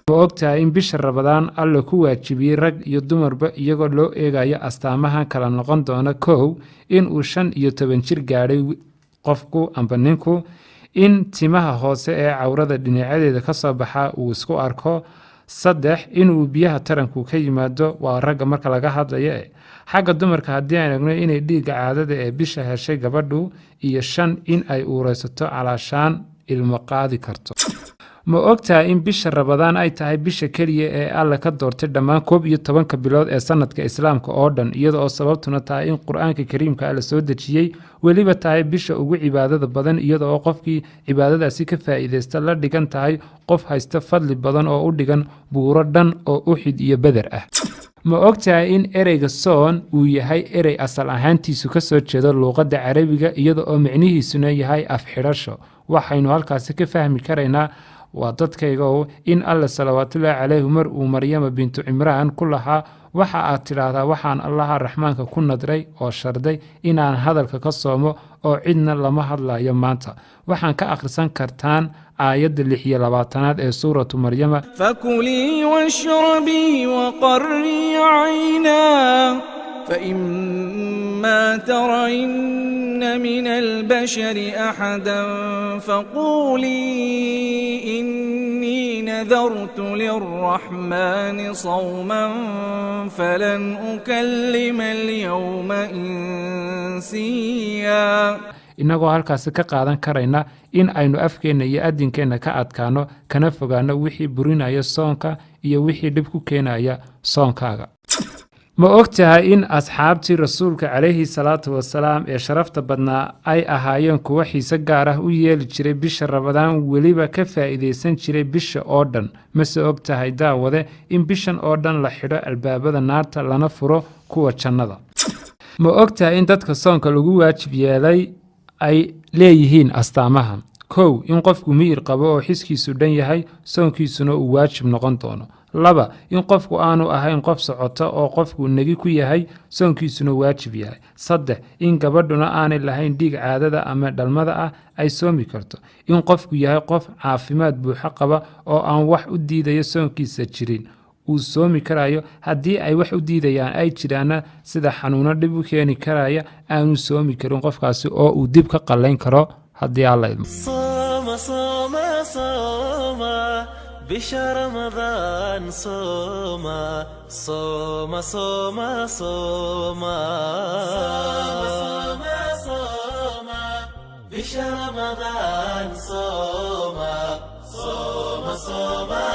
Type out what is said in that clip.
ma ogtahay in bisha Ramadaan Alle ku waajibiyay rag iyo dumarba iyagoo loo eegayo astaamahan kala noqon doona kow in uu 15 jir gaadhay qofku amba ninku in timaha hoose ee cawrada dhinacadeeda ka soo baxa uu isku arko 3 in uu biyaha taranku ka yimaado waa ragga marka laga hadlayo xagga dumarka haddii aan eegno inay dhiigga caadada ee bisha heshay gabadhu iyo 5 in ay uuraysato calaashaan ilmo qaadi karto ma ogtahay in bisha Ramadaan ay tahay bisha kaliya ee Alle ka doortay dhammaan 11 bilood ee sanadka Islaamka oo dhan iyadoo sababtuna tahay in Qur'aanka Kariimka la soo dejiyay waliba tahay bisha ugu cibaadada badan iyadoo qofkii cibaadadaasi ka faa'iideysta la dhigan tahay qof haysta fadli badan oo u dhigan buuro dhan oo Uhud iyo Badar ah ma ogtahay in ereyga soon uu yahay erey asal ahaantiisu ka soo jeedo luqadda Carabiga iyadoo macnihiisuna yahay afxirasho waxaynu halkaas ka fahmi karaynaa waa dadkayga in Alle salawaatullaahi calayhi mar uu Maryama bintu Imraan ku lahaa waxa aad tiraahdaa waxaan Allaha Raxmaanka ku nadray oo sharday inaan hadalka ka soomo oo cidna lama hadlayo maanta waxaan ka akhrisan kartaan aayadda 26 ee suuratu Maryama fakuli washrabi waqarri 'ayna فإما ترين من البشر أحدا فقولي إني نذرت للرحمن صوما فلن أكلم اليوم إنسيا inagoo halkaas ka qaadan karayna in aynu afkeena iyo adinkeena ka adkaano kana fogaano wixii burinaya soonka iyo wixii dhib ku keenaya soonkaaga ma ogtahay in asxaabtii rasuulka calayhi salaatu wasalaam ee sharafta badnaa ay ahaayeen kuwa xiise gaar ah u yeeli jiray bisha Ramadaan waliba ka faa'iideysan jiray bisha oo dhan ma soo ogtahay daawade in bishan oo dhan la xidho albaabada naarta lana furo kuwa jannada ma ogtahay in dadka soonka lagu waajib yeelay ay leeyihiin astaamaha kow in qofku miyir qabo oo xiskiisu dhan yahay soonkiisuna uu waajib noqon doono 2 in qofku aanu ahayn qof socota oo qofku nagi ku yahay soonkiisuna waajib yahay 3 in gabadhuna aanay lahayn dhiig caadada ama dhalmada ah ay soomi karto in qofku yahay qof caafimaad buuxa qaba oo aan wax u diidayo soonkiisa jirin uu soomi karayo haddii ay wax u diidayaan ay jiraan sida xanuuno dhib u keeni karaya aanu soomi karin qofkaasi oo uu dib ka qalayn karo haddii Alla idmo بشهر رمضان صوما صوما صوما صوما صوما صوما بشهر رمضان صوما صوما صوما